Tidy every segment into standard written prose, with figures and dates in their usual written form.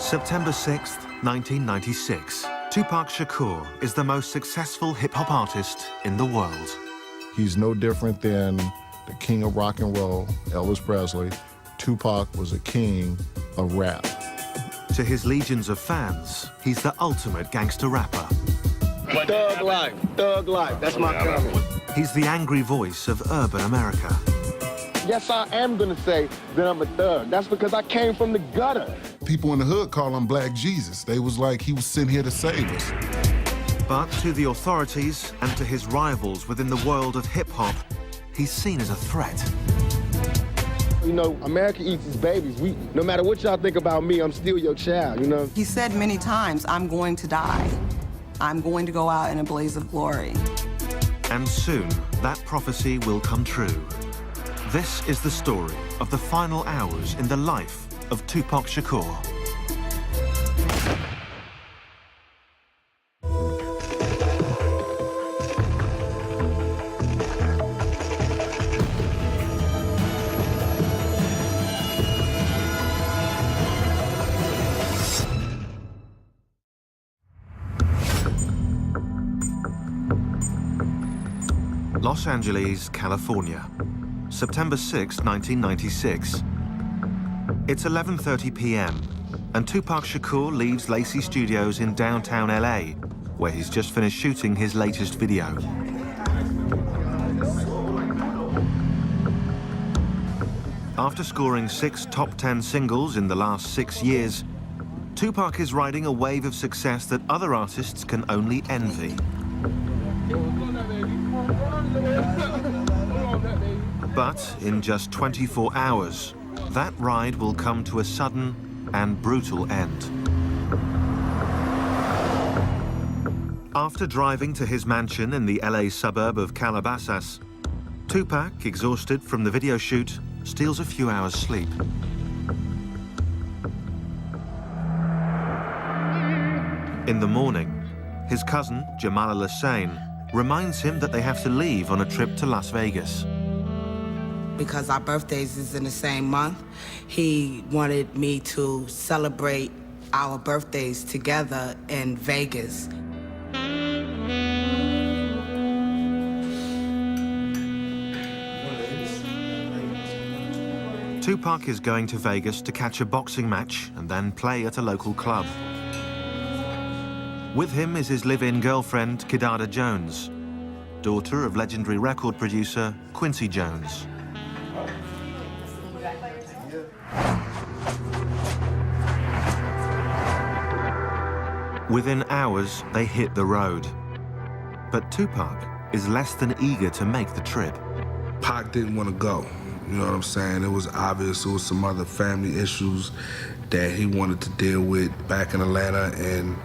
September 6th, 1996. Tupac Shakur is the most successful hip-hop artist in the world. He's no different than the king of rock and roll, Elvis Presley. Tupac was a king of rap. To his legions of fans, he's the ultimate gangster rapper. Thug life, that's my cover. He's the angry voice of urban America. Yes, I am gonna say that I'm a thug. That's because I came from the gutter. People in the hood call him Black Jesus. They was like he was sent here to save us. But to the authorities and to his rivals within the world of hip-hop, he's seen as a threat. You know, America eats its babies. No matter what y'all think about me, I'm still your child, you know? He said many times, I'm going to die. I'm going to go out in a blaze of glory. And soon, that prophecy will come true. This is the story of the final hours in the life of Tupac Shakur. Los Angeles, California, September 6, 1996. It's 11:30 p.m. and Tupac Shakur leaves Lacey Studios in downtown LA, where he's just finished shooting his latest video. After scoring 6 top 10 singles in the last 6 years, Tupac is riding a wave of success that other artists can only envy. But in just 24 hours, that ride will come to a sudden and brutal end. After driving to his mansion in the LA suburb of Calabasas, Tupac, exhausted from the video shoot, steals a few hours' sleep. In the morning, his cousin, Jamal Al-Hussein, reminds him that they have to leave on a trip to Las Vegas. Because our birthdays is in the same month, he wanted me to celebrate our birthdays together in Vegas. Tupac is going to Vegas to catch a boxing match and then play at a local club. With him is his live-in girlfriend, Kidada Jones, daughter of legendary record producer Quincy Jones. Within hours, they hit the road. But Tupac is less than eager to make the trip. Pac didn't want to go, you know what I'm saying? It was obvious there was some other family issues that he wanted to deal with back in Atlanta, and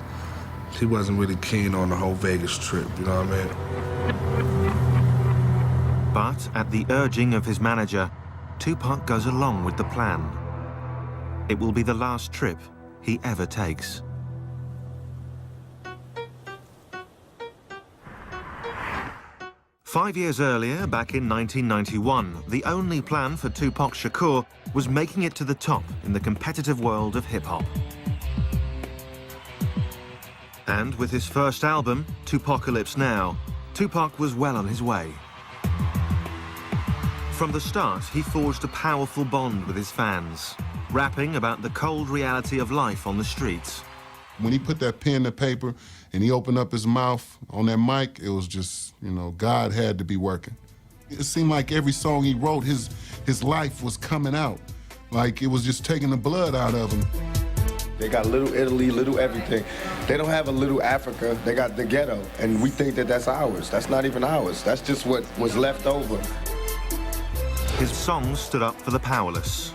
he wasn't really keen on the whole Vegas trip, you know what I mean? But at the urging of his manager, Tupac goes along with the plan. It will be the last trip he ever takes. Five years earlier, back in 1991, the only plan for Tupac Shakur was making it to the top in the competitive world of hip-hop. And with his first album, Tupacalypse Now, Tupac was well on his way. From the start, he forged a powerful bond with his fans, rapping about the cold reality of life on the streets. When he put that pen to paper and he opened up his mouth on that mic, it was just, you know, God had to be working. It seemed like every song he wrote, his life was coming out. Like it was just taking the blood out of him. They got little Italy, little everything. They don't have a little Africa, they got the ghetto. And we think that that's ours. That's not even ours. That's just what was left over. His songs stood up for the powerless,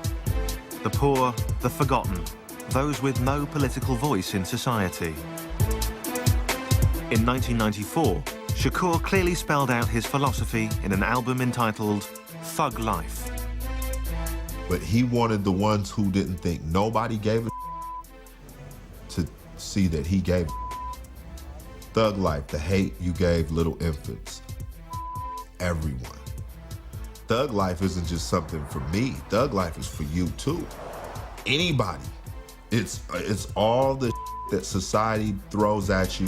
the poor, the forgotten, those with no political voice in society. In 1994, Shakur clearly spelled out his philosophy in an album entitled Thug Life. But he wanted the ones who didn't think nobody gave a to see that he gave Thug Life, the hate you gave little infants. Everyone. Thug Life isn't just something for me. Thug Life is for you too. Anybody It's all the that society throws at you.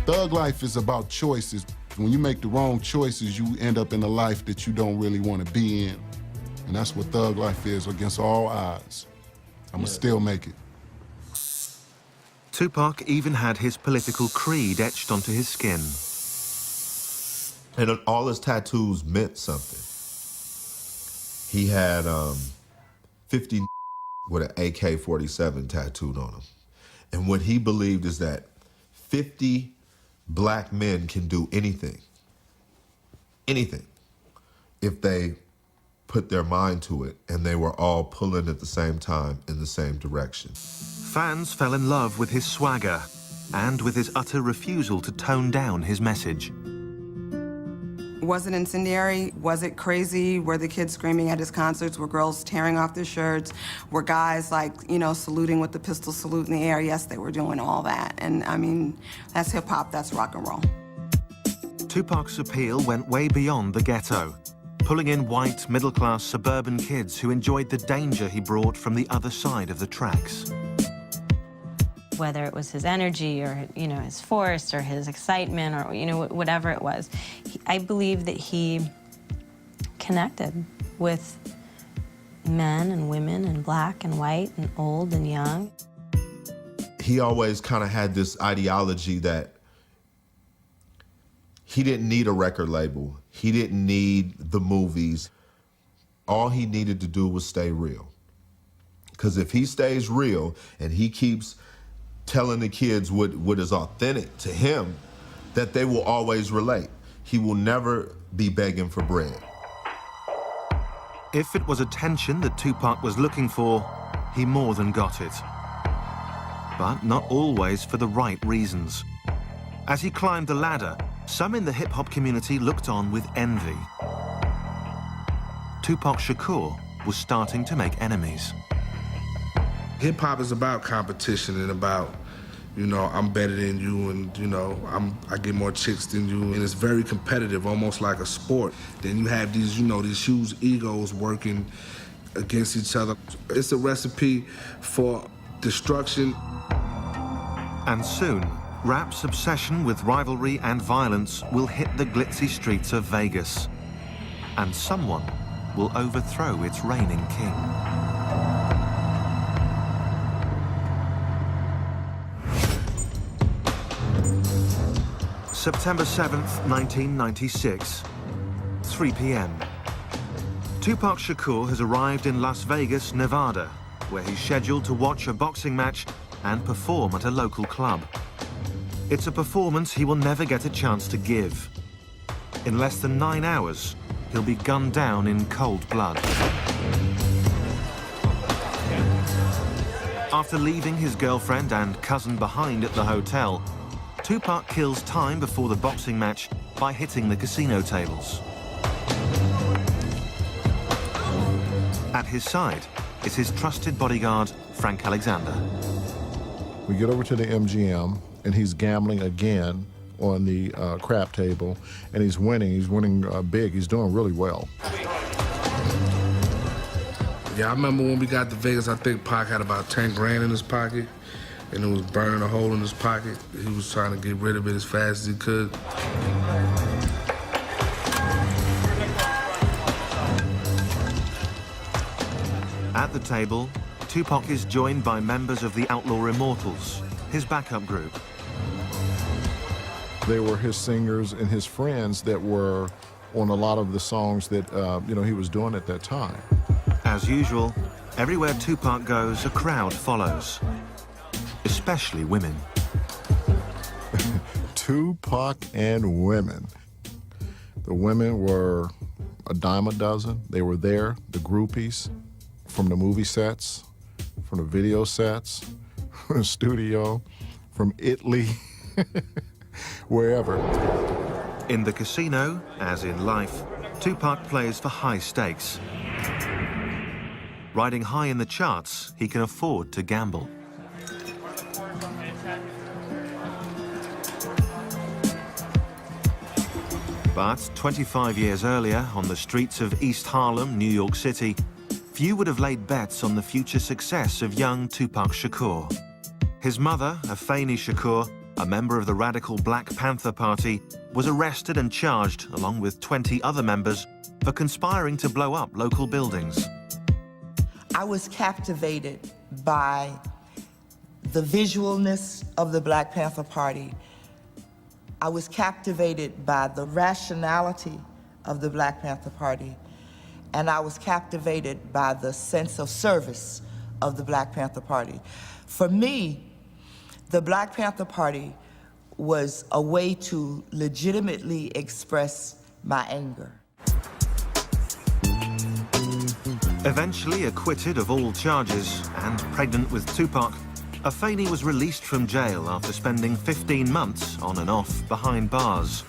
Thug life is about choices. When you make the wrong choices, you end up in a life that you don't really want to be in. And that's what thug life is, against all odds. I'ma still make it. Tupac even had his political creed etched onto his skin. And all his tattoos meant something. He had 50 with an AK-47 tattooed on him. And what he believed is that 50 black men can do anything, if they put their mind to it, and they were all pulling at the same time in the same direction. Fans fell in love with his swagger and with his utter refusal to tone down his message. Was it incendiary? Was it crazy? Were the kids screaming at his concerts? Were girls tearing off their shirts? Were guys, like, you know, saluting with the pistol salute in the air? Yes, they were doing all that. And, I mean, that's hip-hop, that's rock and roll. Tupac's appeal went way beyond the ghetto, pulling in white, middle-class suburban kids who enjoyed the danger he brought from the other side of the tracks. Whether it was his energy or, you know, his force or his excitement or, you know, whatever it was, I believe that he connected with men and women and black and white and old and young. He always kind of had this ideology that he didn't need a record label. He didn't need the movies. All he needed to do was stay real. Because if he stays real and he keeps telling the kids what is authentic to him, that they will always relate. He will never be begging for bread. If it was attention that Tupac was looking for, he more than got it. But not always for the right reasons. As he climbed the ladder, some in the hip-hop community looked on with envy. Tupac Shakur was starting to make enemies. Hip-hop is about competition and about, you know, I'm better than you and, you know, I get more chicks than you. And it's very competitive, almost like a sport. Then you have these, you know, these huge egos working against each other. It's a recipe for destruction. And soon, rap's obsession with rivalry and violence will hit the glitzy streets of Vegas. And someone will overthrow its reigning king. September 7th, 1996, 3 p.m. Tupac Shakur has arrived in Las Vegas, Nevada, where he's scheduled to watch a boxing match and perform at a local club. It's a performance he will never get a chance to give. In less than 9 hours, he'll be gunned down in cold blood. After leaving his girlfriend and cousin behind at the hotel, Tupac kills time before the boxing match by hitting the casino tables. At his side is his trusted bodyguard, Frank Alexander. We get over to the MGM, and he's gambling again on the crap table, and he's winning. He's winning big. He's doing really well. Yeah, I remember when we got to Vegas, I think Pac had about 10 grand in his pocket, and it was burning a hole in his pocket. He was trying to get rid of it as fast as he could. At the table, Tupac is joined by members of the Outlaw Immortals, his backup group. They were his singers and his friends that were on a lot of the songs that you know, he was doing at that time. As usual, everywhere Tupac goes, a crowd follows, especially women. Tupac and women. The women were a dime a dozen. They were there, the groupies, from the movie sets, from the video sets, from the studio, from Italy, wherever. In the casino, as in life, Tupac plays for high stakes. Riding high in the charts, he can afford to gamble. But 25 years earlier, on the streets of East Harlem, New York City, few would have laid bets on the future success of young Tupac Shakur. His mother, Afeni Shakur, a member of the radical Black Panther Party, was arrested and charged, along with 20 other members, for conspiring to blow up local buildings. I was captivated by the visualness of the Black Panther Party. I was captivated by the rationality of the Black Panther Party. And I was captivated by the sense of service of the Black Panther Party. For me, the Black Panther Party was a way to legitimately express my anger. Eventually acquitted of all charges and pregnant with Tupac, Afeni was released from jail after spending 15 months on and off behind bars.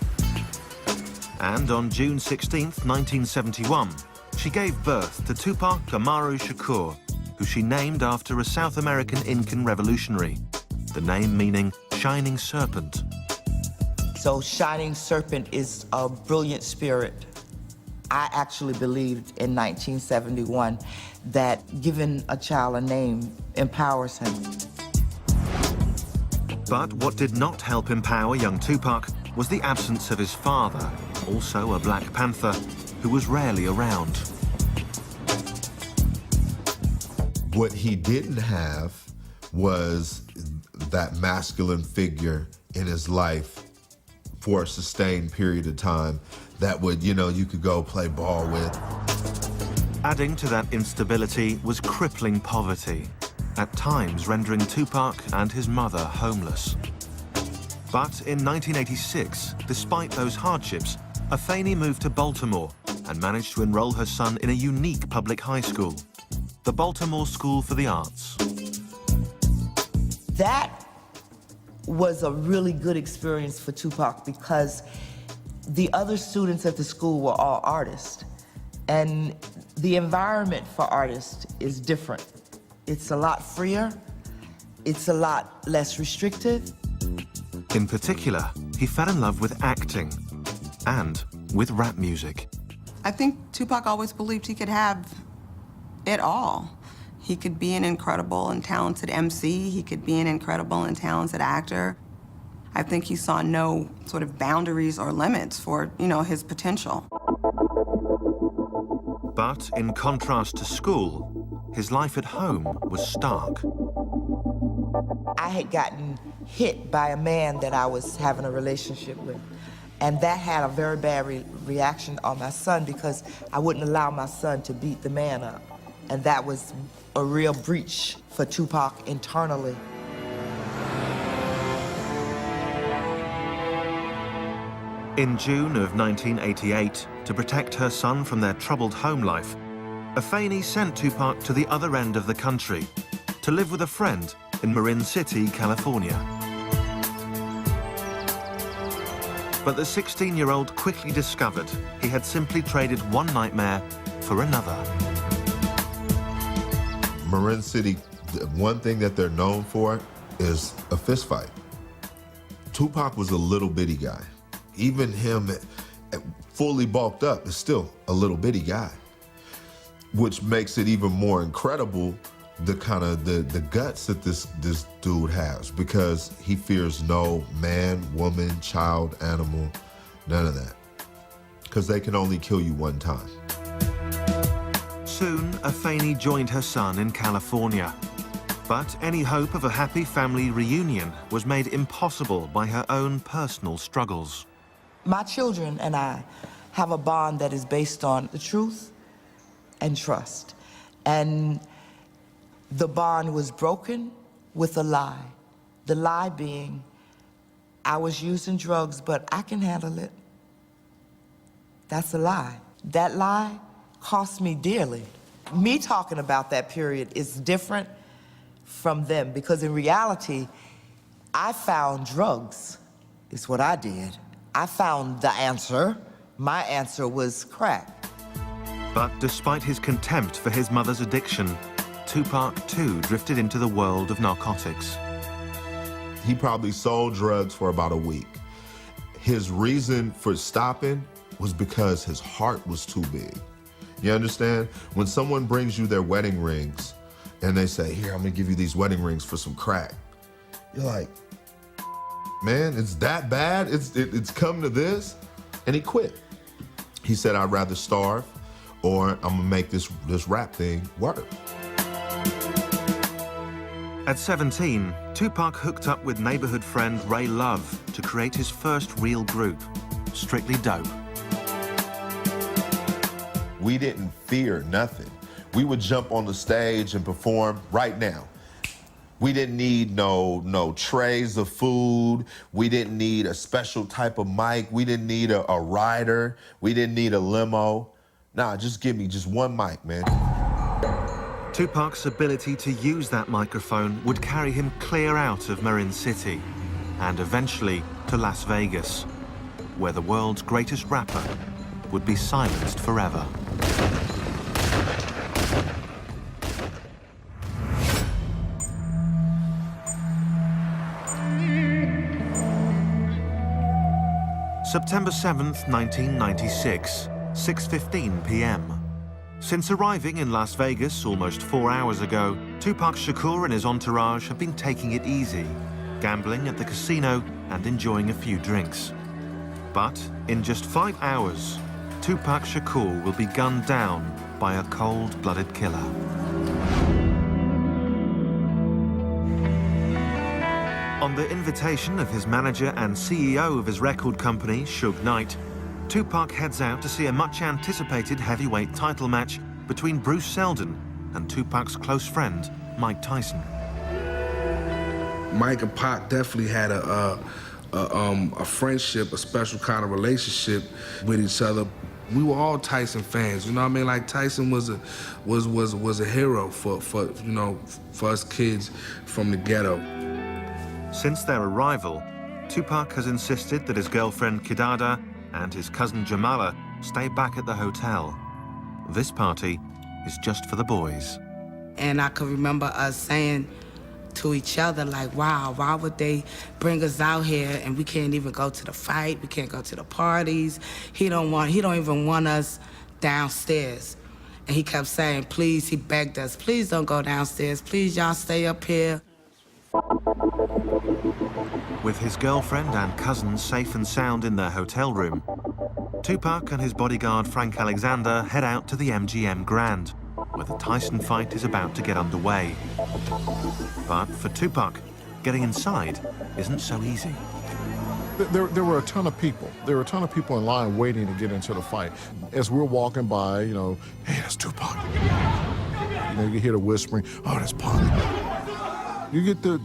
And on June 16th, 1971, she gave birth to Tupac Amaru Shakur, who she named after a South American Incan revolutionary, the name meaning shining serpent. So shining serpent is a brilliant spirit. I actually believed in 1971 that giving a child a name empowers him. But what did not help empower young Tupac was the absence of his father, also a Black Panther, who was rarely around. What he didn't have was that masculine figure in his life for a sustained period of time that would, you could go play ball with. Adding to that instability was crippling poverty, at times rendering Tupac and his mother homeless. But in 1986, despite those hardships, Afeni moved to Baltimore and managed to enroll her son in a unique public high school, the Baltimore School for the Arts. That was a really good experience for Tupac because the other students at the school were all artists. And the environment for artists is different. It's a lot freer. It's a lot less restrictive. In particular, he fell in love with acting and with rap music. I think Tupac always believed he could have it all. He could be an incredible and talented MC. He could be an incredible and talented actor. I think he saw no sort of boundaries or limits for, his potential. But in contrast to school, his life at home was stark. I had gotten hit by a man that I was having a relationship with. And that had a very bad reaction on my son because I wouldn't allow my son to beat the man up. And that was a real breach for Tupac internally. In June of 1988, to protect her son from their troubled home life, Afeni sent Tupac to the other end of the country to live with a friend in Marin City, California. But the 16-year-old quickly discovered he had simply traded one nightmare for another. Marin City, one thing that they're known for is a fist fight. Tupac was a little bitty guy. Even him, fully bulked up, is still a little bitty guy, which makes it even more incredible the kind of the guts that this dude has, because he fears no man, woman, child, animal, none of that, because they can only kill you one time. Soon, Afeni joined her son in California. But any hope of a happy family reunion was made impossible by her own personal struggles. My children and I have a bond that is based on the truth and trust. And the bond was broken with a lie. The lie being, I was using drugs, but I can handle it. That's a lie. That lie cost me dearly. Me talking about that period is different from them because in reality, I found drugs, is what I did. I found the answer. My answer was crack. But despite his contempt for his mother's addiction, Tupac too drifted into the world of narcotics. He probably sold drugs for about a week. His reason for stopping was because his heart was too big. You understand? When someone brings you their wedding rings and they say, here, I'm gonna give you these wedding rings for some crack. You're like, man, it's that bad? It's come to this? And he quit. He said, I'd rather starve or I'm gonna make this rap thing work. At 17, Tupac hooked up with neighborhood friend Ray Love to create his first real group, Strictly Dope. We didn't fear nothing. We would jump on the stage and perform right now. We didn't need no trays of food. We didn't need a special type of mic. We didn't need a rider. We didn't need a limo. Nah, just give me just one mic, man. Tupac's ability to use that microphone would carry him clear out of Marin City and eventually to Las Vegas, where the world's greatest rapper would be silenced forever. September 7th, 1996, 6:15 p.m. Since arriving in Las Vegas almost 4 hours ago, Tupac Shakur and his entourage have been taking it easy, gambling at the casino and enjoying a few drinks. But in just 5 hours, Tupac Shakur will be gunned down by a cold-blooded killer. On the invitation of his manager and CEO of his record company, Suge Knight, Tupac heads out to see a much-anticipated heavyweight title match between Bruce Seldon and Tupac's close friend, Mike Tyson. Mike and Pac definitely had a friendship, a special kind of relationship with each other. We were all Tyson fans, you know what I mean? Like Tyson was a hero for us kids from the ghetto. Since their arrival, Tupac has insisted that his girlfriend Kidada and his cousin Jamala stay back at the hotel. This party is just for the boys. And I can remember us saying to each other, like, wow, why would they bring us out here and we can't even go to the fight, we can't go to the parties. He don't even want us downstairs. And he kept saying, please, he begged us, please don't go downstairs, please y'all stay up here. With his girlfriend and cousin safe and sound in their hotel room, Tupac and his bodyguard Frank Alexander head out to the MGM Grand, where the Tyson fight is about to get underway. But for Tupac, getting inside isn't so easy. There were a ton of people. There were a ton of people in line waiting to get into the fight. As we're walking by, you know, hey, that's Tupac. You know, you hear the whispering, oh, that's Pac. You get the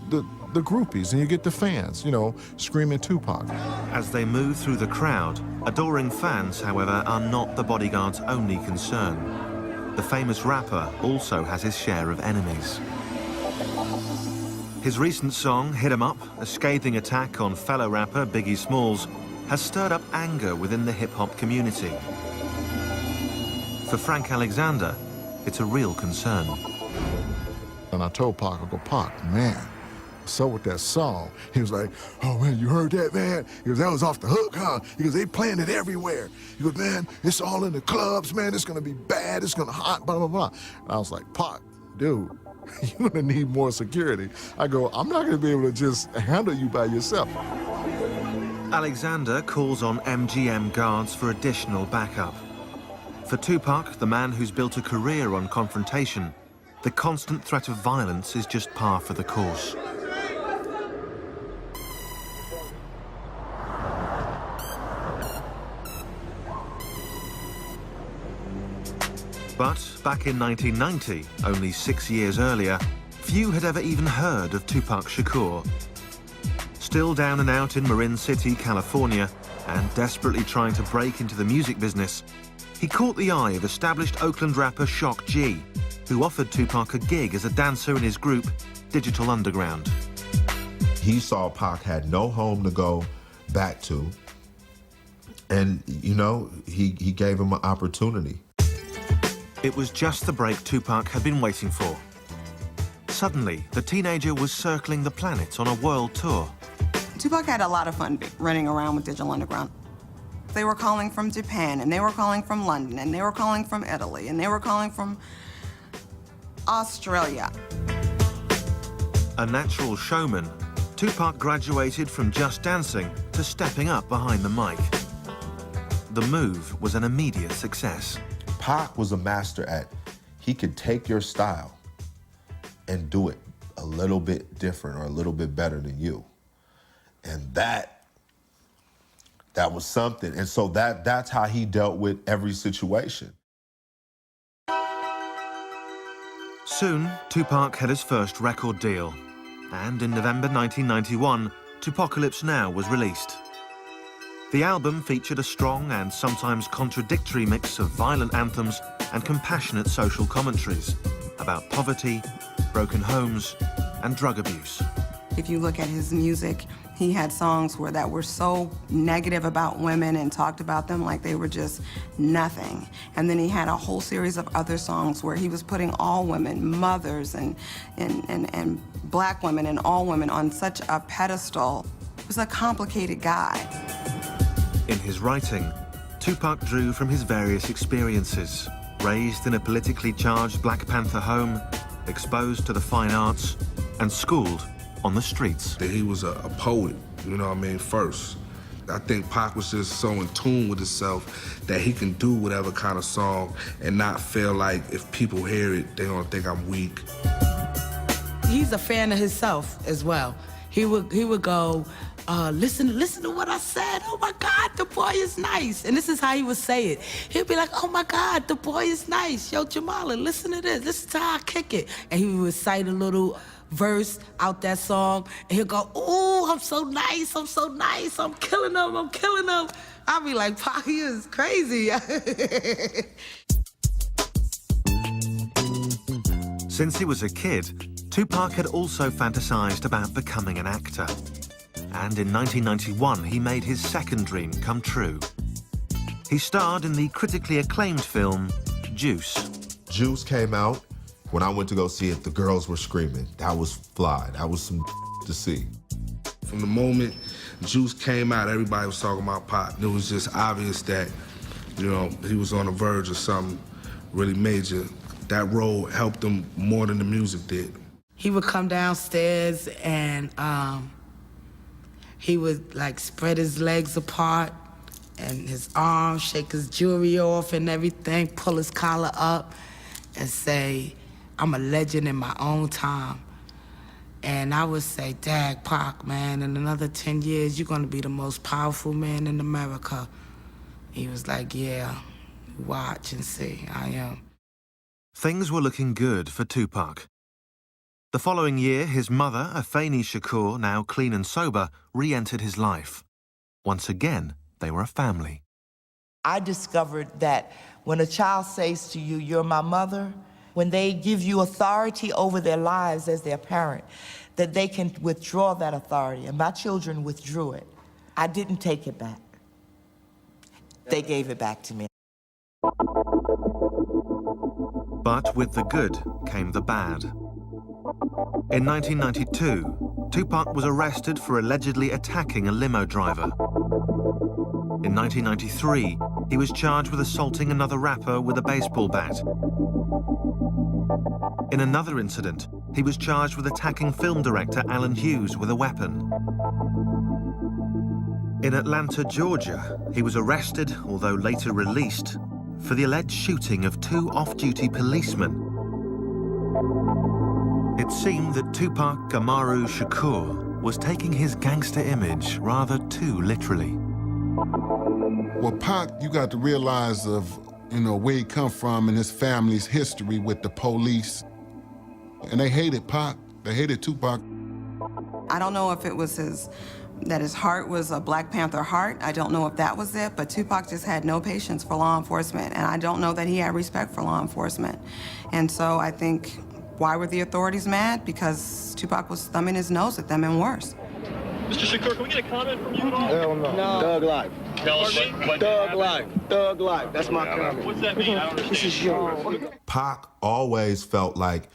groupies and you get the fans, you know, screaming Tupac. As they move through the crowd, adoring fans, however, are not the bodyguard's only concern. The famous rapper also has his share of enemies. His recent song, Hit 'Em Up, a scathing attack on fellow rapper Biggie Smalls, has stirred up anger within the hip-hop community. For Frank Alexander, it's a real concern. And I told Pac, I go, Pac, man, what's up with that song? He was like, oh man, you heard that, man? He goes, that was off the hook, huh? He goes, they playing it everywhere. He goes, man, it's all in the clubs, man, it's gonna be bad, it's gonna hot, blah, blah, blah. And I was like, Pac, dude, you're gonna need more security. I go, I'm not gonna be able to just handle you by yourself. Alexander calls on MGM guards for additional backup. For Tupac, the man who's built a career on confrontation, the constant threat of violence is just par for the course. But back in 1990, only 6 years earlier, few had ever even heard of Tupac Shakur. Still down and out in Marin City, California, and desperately trying to break into the music business, he caught the eye of established Oakland rapper Shock G, who offered Tupac a gig as a dancer in his group, Digital Underground. He saw Pac had no home to go back to, and, you know, he gave him an opportunity. It was just the break Tupac had been waiting for. Suddenly, the teenager was circling the planet on a world tour. Tupac had a lot of fun running around with Digital Underground. They were calling from Japan, and they were calling from London, and they were calling from Italy, and they were calling from Australia. A natural showman, Tupac graduated from just dancing to stepping up behind the mic. The move was an immediate success. Pac was a master at, he could take your style and do it a little bit different or a little bit better than you. And that was something. And so that's how he dealt with every situation. Soon, Tupac had his first record deal. And in November 1991, Tupacalypse Now was released. The album featured a strong and sometimes contradictory mix of violent anthems and compassionate social commentaries about poverty, broken homes, and drug abuse. If you look at his music, he had songs that were so negative about women and talked about them like they were just nothing. And then he had a whole series of other songs where he was putting all women, mothers and black women and all women on such a pedestal. He was a complicated guy. In his writing, Tupac drew from his various experiences, raised in a politically charged Black Panther home, exposed to the fine arts, and schooled on the streets. He was a poet, you know what I mean, first. I think Pac was just so in tune with himself that he can do whatever kind of song and not feel like if people hear it, they're gonna think I'm weak. He's a fan of himself as well. He would go, listen to what I said. Oh my God, the boy is nice. And this is how he would say it. He'd be like, oh my God, the boy is nice. Yo, Jamala, listen to this. This is how I kick it. And he would recite a little verse out that song, and he'll go, ooh, I'm so nice, I'm so nice, I'm killing them, I'm killing them. I'll be like, Pac, he is crazy. Since he was a kid, Tupac had also fantasized about becoming an actor. And in 1991, he made his second dream come true. He starred in the critically acclaimed film, Juice. Juice came out. When I went to go see it, the girls were screaming. That was fly. That was some to see. From the moment Juice came out, everybody was talking about Pac. It was just obvious that, you know, he was on the verge of something really major. That role helped him more than the music did. He would come downstairs and he would like spread his legs apart and his arms, shake his jewelry off and everything, pull his collar up and say, I'm a legend in my own time. And I would say, Dag, Pac, man, in another 10 years, you're gonna be the most powerful man in America. He was like, yeah, watch and see, I am. Things were looking good for Tupac. The following year, his mother, Afeni Shakur, now clean and sober, re-entered his life. Once again, they were a family. I discovered that when a child says to you, you're my mother, when they give you authority over their lives as their parent, that they can withdraw that authority. And my children withdrew it. I didn't take it back. They gave it back to me. But with the good came the bad. In 1992, Tupac was arrested for allegedly attacking a limo driver. In 1993, he was charged with assaulting another rapper with a baseball bat. In another incident, he was charged with attacking film director Alan Hughes with a weapon. In Atlanta, Georgia, he was arrested, although later released, for the alleged shooting of 2 off-duty policemen. It seemed that Tupac Amaru Shakur was taking his gangster image rather too literally. Well, Pac, you got to realize of, you know, where he come from and his family's history with the police. And they hated Pac. They hated Tupac. I don't know if it was that his heart was a Black Panther heart. I don't know if that was it, but Tupac just had no patience for law enforcement, and I don't know that he had respect for law enforcement. And so I think, why were the authorities mad? Because Tupac was thumbing his nose at them and worse. Mr. Shakur, can we get a comment from you at all? Hell no. Thug life. Thug life. Thug life. That's my comment. What's that mean? I don't understand. Pac always felt like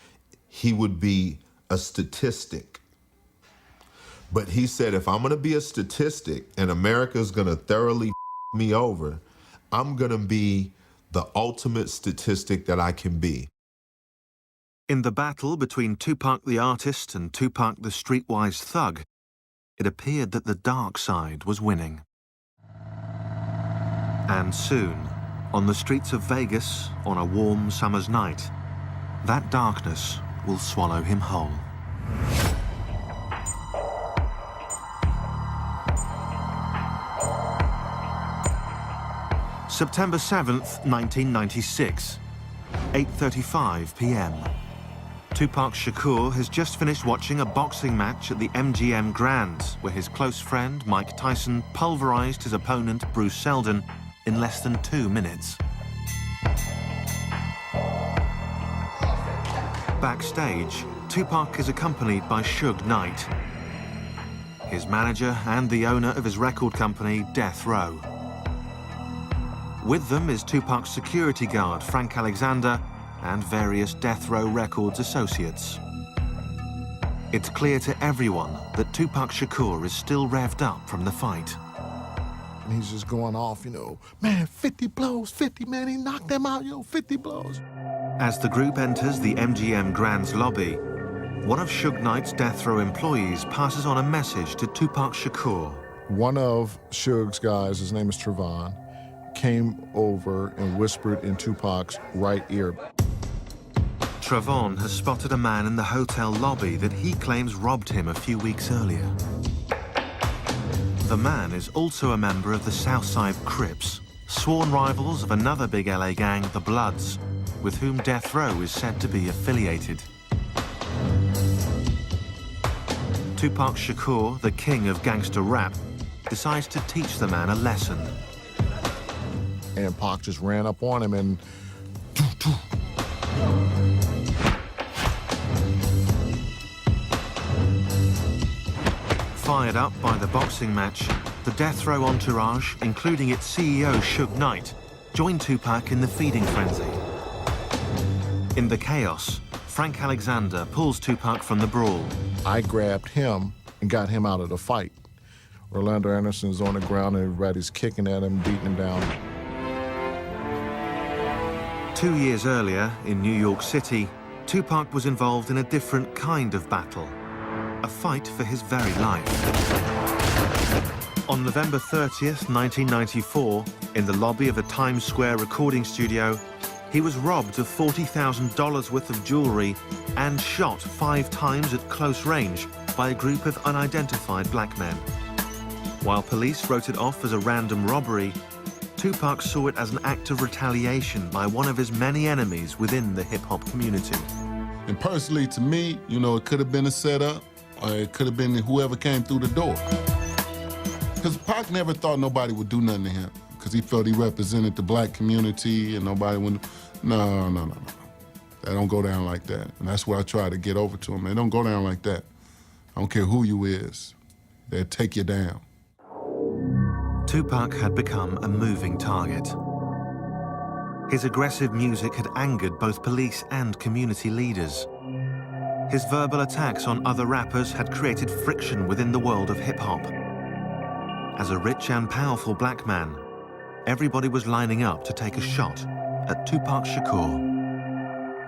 he would be a statistic. But he said, if I'm gonna be a statistic and America's gonna thoroughly me over, I'm gonna be the ultimate statistic that I can be. In the battle between Tupac the artist and Tupac the streetwise thug, it appeared that the dark side was winning. And soon, on the streets of Vegas, on a warm summer's night, that darkness will swallow him whole. September 7th, 1996, 8:35 p.m. Tupac Shakur has just finished watching a boxing match at the MGM Grand, where his close friend Mike Tyson pulverized his opponent Bruce Seldon in less than 2 minutes. Backstage, Tupac is accompanied by Suge Knight, his manager and the owner of his record company, Death Row. With them is Tupac's security guard, Frank Alexander, and various Death Row Records associates. It's clear to everyone that Tupac Shakur is still revved up from the fight. And he's just going off, you know, man, 50 blows, 50, man, he knocked them out, 50 blows. As the group enters the MGM Grand's lobby, one of Suge Knight's Death Row employees passes on a message to Tupac Shakur. One of Suge's guys, his name is Trevon, came over and whispered in Tupac's right ear. Trevon has spotted a man in the hotel lobby that he claims robbed him a few weeks earlier. The man is also a member of the Southside Crips, sworn rivals of another big LA gang, the Bloods, with whom Death Row is said to be affiliated. Tupac Shakur, the king of gangster rap, decides to teach the man a lesson. And Pac just ran up on him and... Fired up by the boxing match, the Death Row entourage, including its CEO, Suge Knight, joined Tupac in the feeding frenzy. In the chaos, Frank Alexander pulls Tupac from the brawl. I grabbed him and got him out of the fight. Orlando Anderson's on the ground and everybody's kicking at him, beating him down. 2 years earlier, in New York City, Tupac was involved in a different kind of battle, a fight for his very life. On November 30th, 1994, in the lobby of a Times Square recording studio, he was robbed of $40,000 worth of jewelry and shot 5 times at close range by a group of unidentified black men. While police wrote it off as a random robbery, Tupac saw it as an act of retaliation by one of his many enemies within the hip-hop community. And personally, to me, it could have been a setup, or it could have been whoever came through the door. Because Pac never thought nobody would do nothing to him, because he felt he represented the black community and nobody would... No. That don't go down like that. And that's what I try to get over to him. They don't go down like that. I don't care who you is. They'll take you down. Tupac had become a moving target. His aggressive music had angered both police and community leaders. His verbal attacks on other rappers had created friction within the world of hip-hop. As a rich and powerful black man, everybody was lining up to take a shot at Tupac Shakur.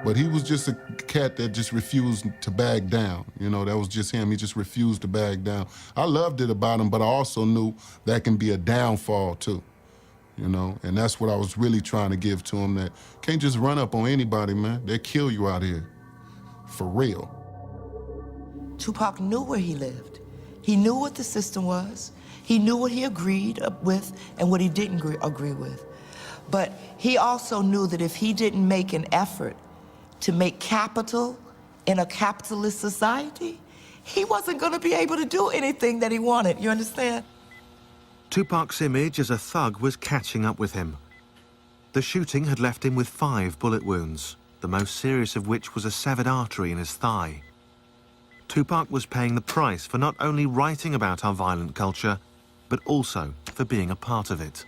But he was just a cat that just refused to back down. That was just him. He just refused to back down. I loved it about him, but I also knew that can be a downfall too, And that's what I was really trying to give to him, that can't just run up on anybody, man. They'll kill you out here, for real. Tupac knew where he lived. He knew what the system was. He knew what he agreed with and what he didn't agree with. But he also knew that if he didn't make an effort to make capital in a capitalist society, he wasn't going to be able to do anything that he wanted, you understand? Tupac's image as a thug was catching up with him. The shooting had left him with 5 bullet wounds, the most serious of which was a severed artery in his thigh. Tupac was paying the price for not only writing about our violent culture, but also for being a part of it.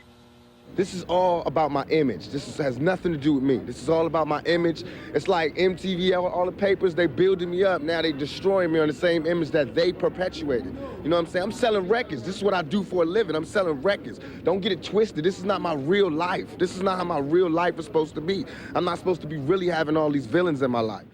This is all about my image. Has nothing to do with me. This is all about my image. It's like MTV, all the papers, they building me up. Now they destroying me on the same image that they perpetuated. You know what I'm saying? I'm selling records. This is what I do for a living. I'm selling records. Don't get it twisted. This is not my real life. This is not how my real life is supposed to be. I'm not supposed to be really having all these villains in my life.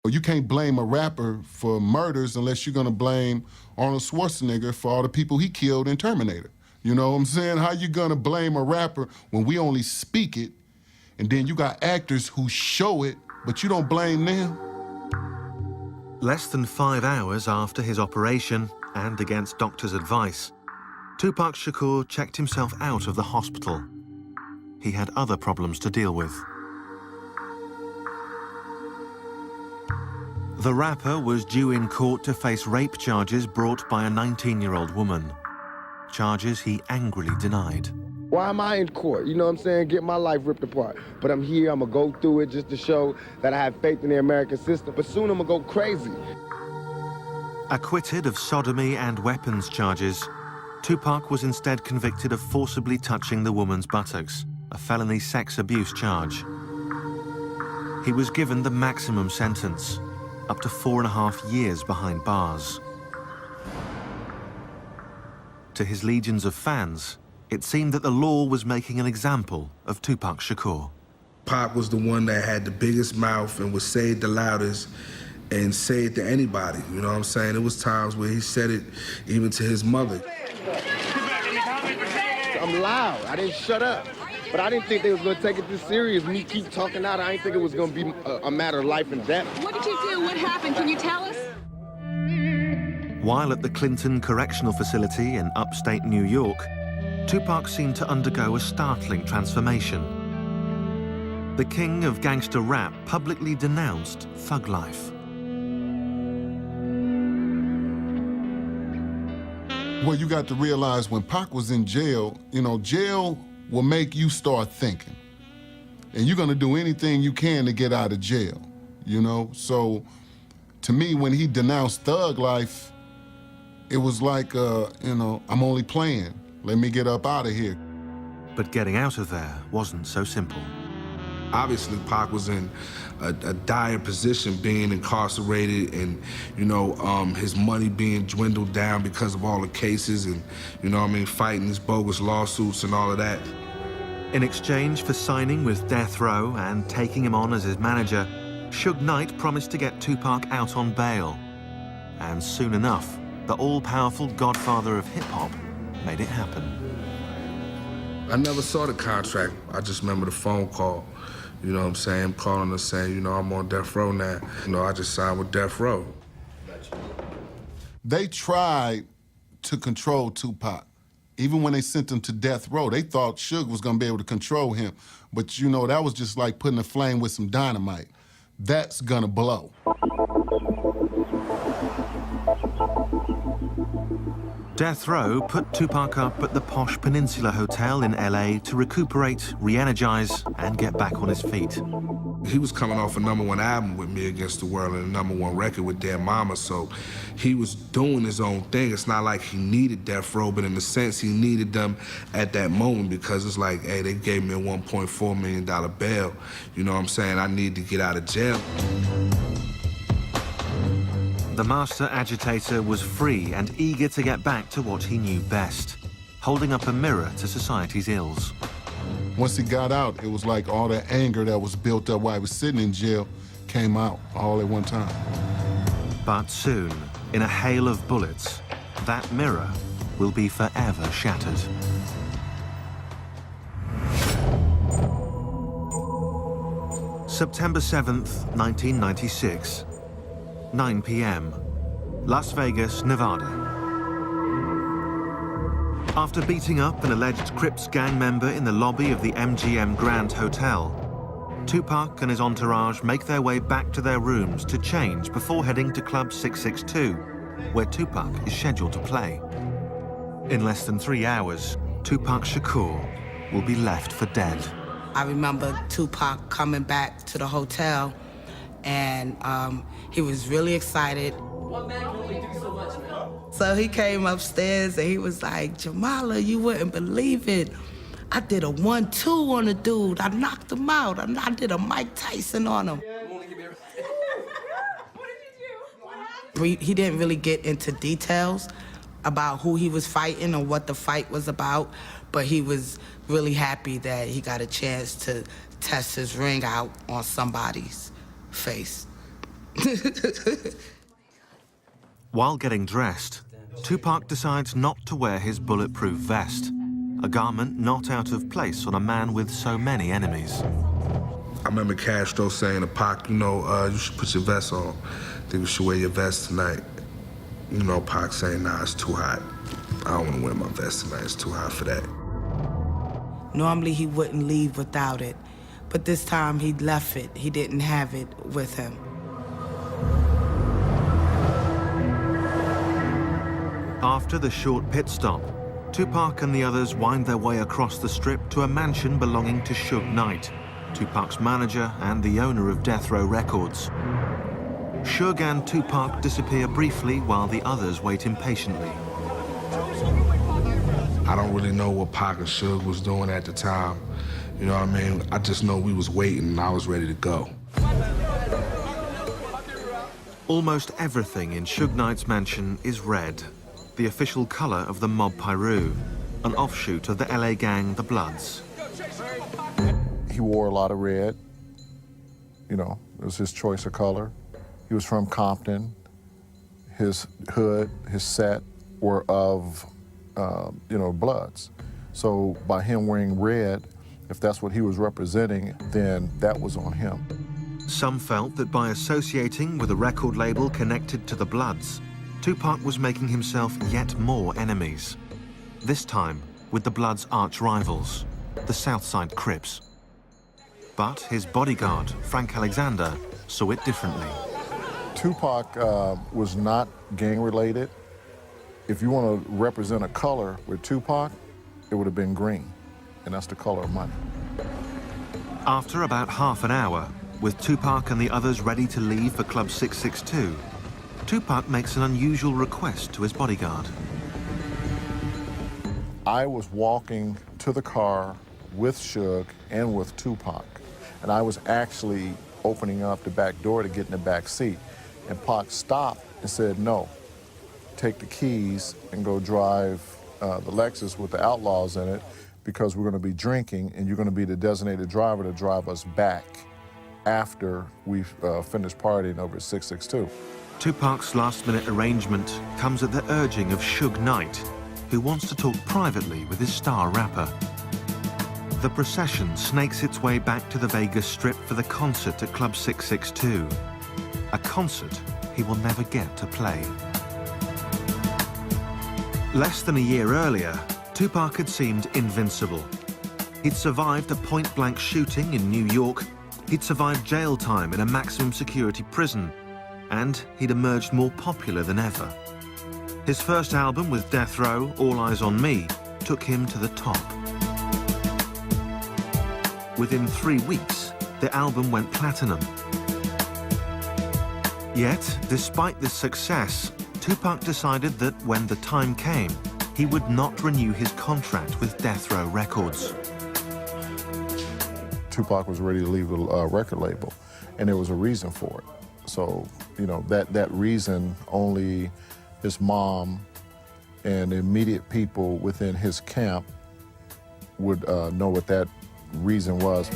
You can't blame a rapper for murders unless you're gonna blame Arnold Schwarzenegger for all the people he killed in Terminator. You know what I'm saying? How you gonna blame a rapper when we only speak it, and then you got actors who show it, but you don't blame them? Less than 5 hours after his operation, and against doctors' advice, Tupac Shakur checked himself out of the hospital. He had other problems to deal with. The rapper was due in court to face rape charges brought by a 19-year-old woman. Charges he angrily denied. Why am I in court? You know what I'm saying? Get my life ripped apart. But I'm here, I'm gonna go through it just to show that I have faith in the American system. But soon I'm gonna go crazy. Acquitted of sodomy and weapons charges, Tupac was instead convicted of forcibly touching the woman's buttocks, a felony sex abuse charge. He was given the maximum sentence, up to 4.5 years behind bars. To his legions of fans, it seemed that the law was making an example of Tupac Shakur. Pac was the one that had the biggest mouth and would say it the loudest and say it to anybody, you know what I'm saying? There was times where he said it even to his mother. I'm loud, I didn't shut up. But I didn't think they was gonna take it this serious. Me keep talking out, I didn't think it was gonna be a matter of life and death. What did you do? What happened? Can you tell us? While at the Clinton Correctional Facility in upstate New York, Tupac seemed to undergo a startling transformation. The king of gangster rap publicly denounced thug life. Well, you got to realize when Pac was in jail, you know, jail will make you start thinking. And you're gonna do anything you can to get out of jail, you know? So, to me, when he denounced thug life, it was like, you know, I'm only playing. Let me get up out of here. But getting out of there wasn't so simple. Obviously, Pac was in a dire position, being incarcerated and, you know, his money being dwindled down because of all the cases and, you know what I mean, fighting his bogus lawsuits and all of that. In exchange for signing with Death Row and taking him on as his manager, Suge Knight promised to get Tupac out on bail. And soon enough, the all-powerful godfather of hip-hop made it happen. I never saw the contract. I just remember the phone call. You know what I'm saying? Calling us saying, you know, I'm on Death Row now. You know, I just signed with Death Row. They tried to control Tupac. Even when they sent him to Death Row, they thought Suge was gonna be able to control him. But you know, that was just like putting a flame with some dynamite. That's gonna blow. Death Row put Tupac up at the posh Peninsula Hotel in LA to recuperate, re-energize, and get back on his feet. He was coming off a #1 album with Me Against the World and a #1 record with Dead Mama, so he was doing his own thing. It's not like he needed Death Row, but in a sense, he needed them at that moment because it's like, hey, they gave me a $1.4 million bail. You know what I'm saying? I need to get out of jail. The master agitator was free and eager to get back to what he knew best, holding up a mirror to society's ills. Once he got out, it was like all that anger that was built up while he was sitting in jail came out all at one time. But soon, in a hail of bullets, that mirror will be forever shattered. September 7th, 1996. 9 p.m., Las Vegas, Nevada. After beating up an alleged Crips gang member in the lobby of the MGM Grand Hotel, Tupac and his entourage make their way back to their rooms to change before heading to Club 662, where Tupac is scheduled to play. In less than 3 hours, Tupac Shakur will be left for dead. I remember Tupac coming back to the hotel, and he was really excited. One man can only do so much, man. So he came upstairs and he was like, Jamala, you wouldn't believe it. I did a 1-2 on a dude. I knocked him out. I did a Mike Tyson on him. He didn't really get into details about who he was fighting or what the fight was about, but he was really happy that he got a chance to test his ring out on somebody's face. While getting dressed, Tupac decides not to wear his bulletproof vest, a garment not out of place on a man with so many enemies. I remember Castro saying to Pac, you know, you should put your vest on. I think you should wear your vest tonight. You know, Pac saying, nah, it's too hot. I don't want to wear my vest tonight. It's too hot for that. Normally, he wouldn't leave without it, but this time he left it. He didn't have it with him. After the short pit stop, Tupac and the others wind their way across the strip to a mansion belonging to Suge Knight, Tupac's manager and the owner of Death Row Records. Suge and Tupac disappear briefly while the others wait impatiently. I don't really know what Pac and Suge was doing at the time. You know what I mean? I just know we was waiting and I was ready to go. Almost everything in Suge Knight's mansion is red, the official color of the Mob Piru, an offshoot of the LA gang, the Bloods. He wore a lot of red. You know, it was his choice of color. He was from Compton. His hood, his set were of, you know, Bloods. So by him wearing red, if that's what he was representing, then that was on him. Some felt that by associating with a record label connected to the Bloods, Tupac was making himself yet more enemies. This time with the Bloods' arch rivals, the Southside Crips. But his bodyguard, Frank Alexander, saw it differently. Tupac was not gang-related. If you want to represent a color with Tupac, it would have been green, and that's the color of money. After about half an hour, with Tupac and the others ready to leave for Club 662, Tupac makes an unusual request to his bodyguard. I was walking to the car with Suge and with Tupac, and I was actually opening up the back door to get in the back seat. And Pac stopped and said, no, take the keys and go drive the Lexus with the Outlaws in it, because we're going to be drinking and you're going to be the designated driver to drive us back after we've finished partying over at 662. Tupac's last-minute arrangement comes at the urging of Suge Knight, who wants to talk privately with his star rapper. The procession snakes its way back to the Vegas Strip for the concert at Club 662, a concert he will never get to play. Less than a year earlier, Tupac had seemed invincible. He'd survived a point-blank shooting in New York, he'd survived jail time in a maximum security prison, and he'd emerged more popular than ever. His first album with Death Row, All Eyes on Me, took him to the top. Within 3 weeks, the album went platinum. Yet, despite this success, Tupac decided that when the time came, he would not renew his contract with Death Row Records. Tupac was ready to leave the record label, and there was a reason for it. So, you know, that reason only his mom and the immediate people within his camp would know what that reason was.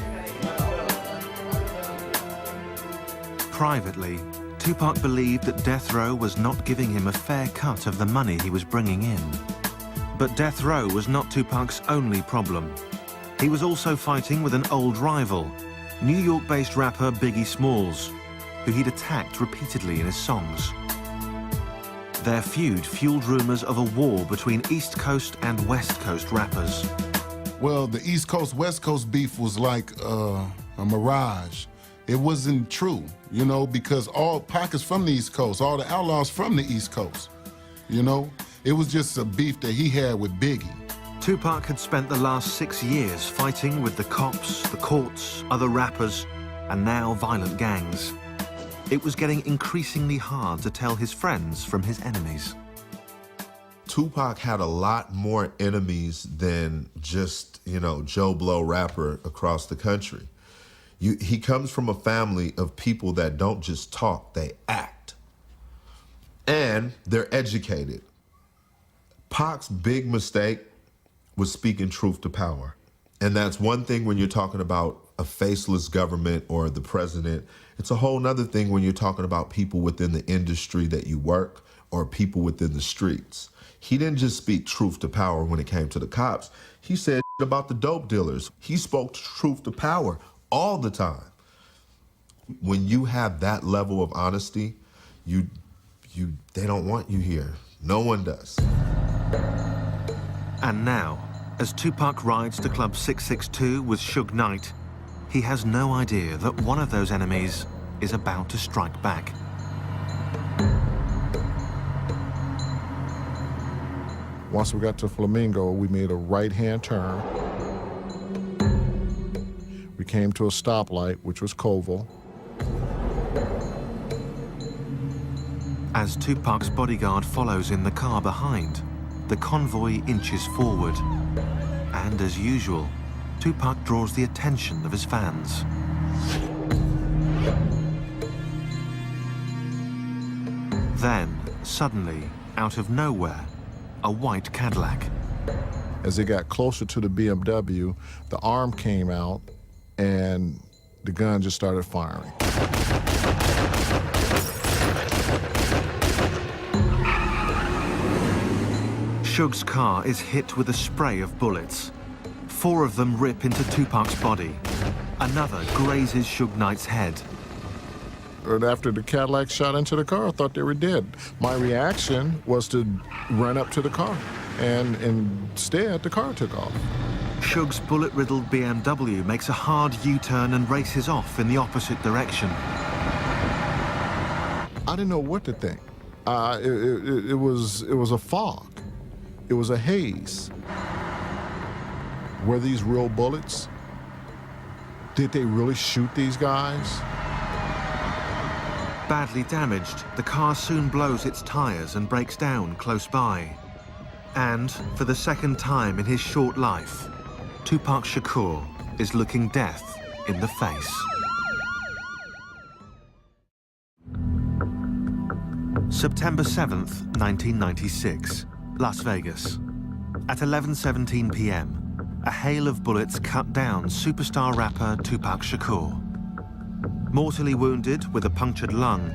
Privately, Tupac believed that Death Row was not giving him a fair cut of the money he was bringing in. But Death Row was not Tupac's only problem. He was also fighting with an old rival, New York-based rapper Biggie Smalls, who he'd attacked repeatedly in his songs. Their feud fueled rumors of a war between East Coast and West Coast rappers. Well, the East Coast, West Coast beef was like a mirage. It wasn't true, you know, because all Pac is from the East Coast, all the Outlaws from the East Coast, you know? It was just a beef that he had with Biggie. Tupac had spent the last 6 years fighting with the cops, the courts, other rappers, and now violent gangs. It was getting increasingly hard to tell his friends from his enemies. Tupac had a lot more enemies than just, Joe Blow rapper across the country. He comes from a family of people that don't just talk, they act. And they're educated. Pac's big mistake was speaking truth to power. And that's one thing when you're talking about a faceless government or the president. It's a whole nother thing when you're talking about people within the industry that you work or people within the streets. He didn't just speak truth to power when it came to the cops. He said about the dope dealers. He spoke truth to power all the time. When you have that level of honesty, they don't want you here. No one does. And now, as Tupac rides to Club 662 with Suge Knight, he has no idea that one of those enemies is about to strike back. Once we got to Flamingo, we made a right-hand turn. We came to a stoplight, which was Koval. As Tupac's bodyguard follows in the car behind, the convoy inches forward. And as usual, Tupac draws the attention of his fans. Then, suddenly, out of nowhere, a white Cadillac. As they got closer to the BMW, the arm came out and the gun just started firing. Suge's car is hit with a spray of bullets. 4 of them rip into Tupac's body. Another grazes Suge Knight's head. And after the Cadillac shot into the car, I thought they were dead. My reaction was to run up to the car, and instead, the car took off. Suge's bullet-riddled BMW makes a hard U-turn and races off in the opposite direction. I didn't know what to think. It was a fog. It was a haze. Were these real bullets? Did they really shoot these guys? Badly damaged, the car soon blows its tires and breaks down close by. And, for the second time in his short life, Tupac Shakur is looking death in the face. September 7th, 1996, Las Vegas. At 11:17 p.m., a hail of bullets cut down superstar rapper Tupac Shakur. Mortally wounded with a punctured lung,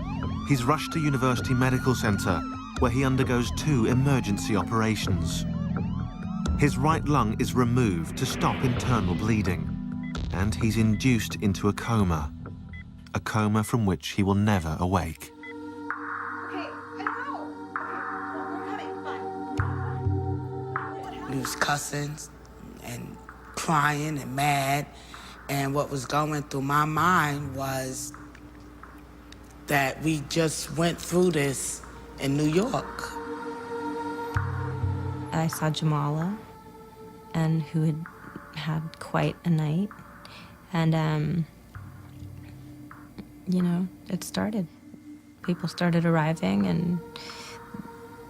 he's rushed to University Medical Center, where he undergoes 2 emergency operations. His right lung is removed to stop internal bleeding, and he's induced into a coma from which he will never awake. He was cussing and crying and mad. And what was going through my mind was that we just went through this in New York. I saw Jamala, and who had had quite a night. And, it started. People started arriving, and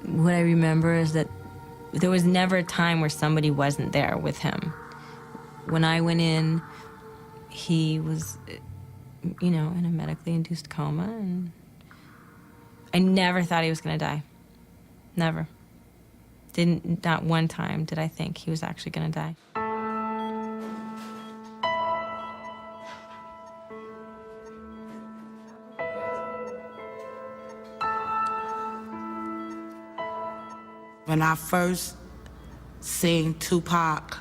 what I remember is that there was never a time where somebody wasn't there with him. When I went in, he was, in a medically induced coma, and I never thought he was gonna die. Never. Not one time did I think he was actually gonna die. When I first seen Tupac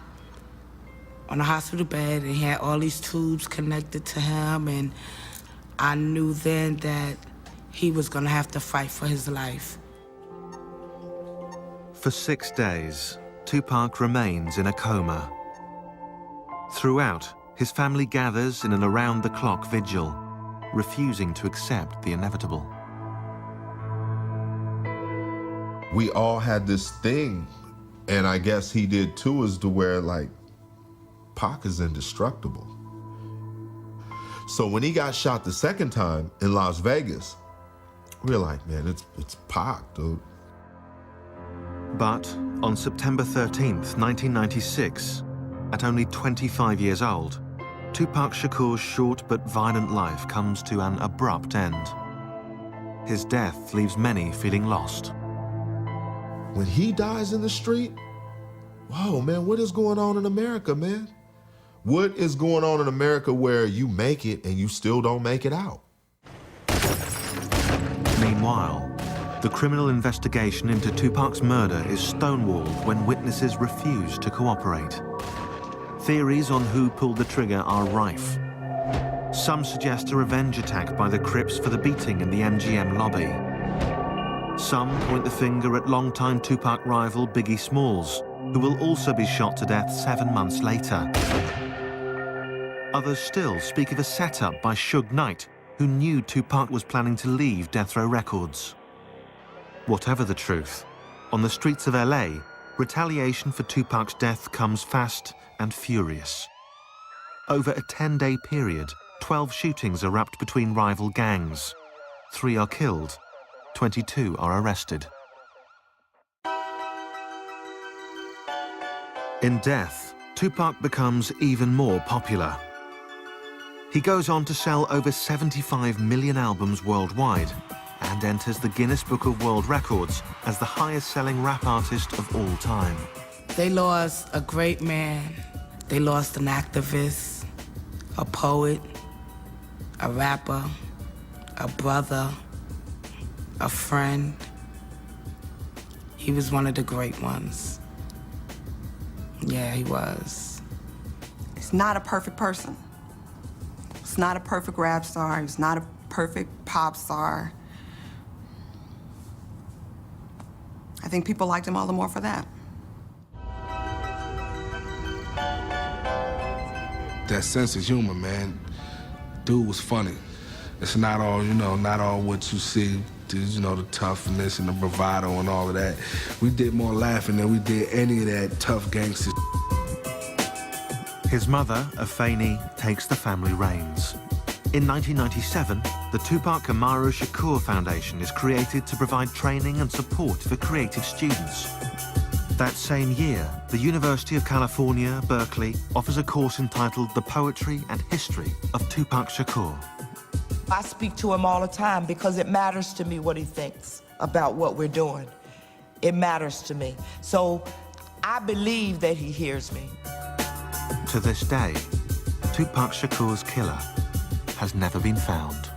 on the hospital bed, and he had all these tubes connected to him, and I knew then that he was gonna have to fight for his life. For 6 days, Tupac remains in a coma. Throughout, his family gathers in an around-the-clock vigil, refusing to accept the inevitable. We all had this thing, and I guess he did too, is to where, Pac is indestructible. So when he got shot the second time in Las Vegas, we were like, man, it's Pac, dude. But on September 13th, 1996, at only 25 years old, Tupac Shakur's short but violent life comes to an abrupt end. His death leaves many feeling lost. When he dies in the street, whoa, man, what is going on in America, man? What is going on in America where you make it and you still don't make it out? Meanwhile, the criminal investigation into Tupac's murder is stonewalled when witnesses refuse to cooperate. Theories on who pulled the trigger are rife. Some suggest a revenge attack by the Crips for the beating in the MGM lobby. Some point the finger at longtime Tupac rival Biggie Smalls, who will also be shot to death 7 months later. Others still speak of a setup by Suge Knight, who knew Tupac was planning to leave Death Row Records. Whatever the truth, on the streets of LA, retaliation for Tupac's death comes fast and furious. Over a 10-day period, 12 shootings erupt between rival gangs. 3 are killed, 22 are arrested. In death, Tupac becomes even more popular. He goes on to sell over 75 million albums worldwide and enters the Guinness Book of World Records as the highest-selling rap artist of all time. They lost a great man. They lost an activist, a poet, a rapper, a brother, a friend. He was one of the great ones. Yeah, he was. He's not a perfect person. He's not a perfect rap star. He's not a perfect pop star. I think people liked him all the more for that. That sense of humor, man. Dude was funny. It's not all, not all what you see, the toughness and the bravado and all of that. We did more laughing than we did any of that tough gangster. His mother, Afeni, takes the family reins. In 1997, the Tupac Amaru Shakur Foundation is created to provide training and support for creative students. That same year, the University of California, Berkeley, offers a course entitled The Poetry and History of Tupac Shakur. I speak to him all the time because it matters to me what he thinks about what we're doing. It matters to me. So I believe that he hears me. To this day, Tupac Shakur's killer has never been found.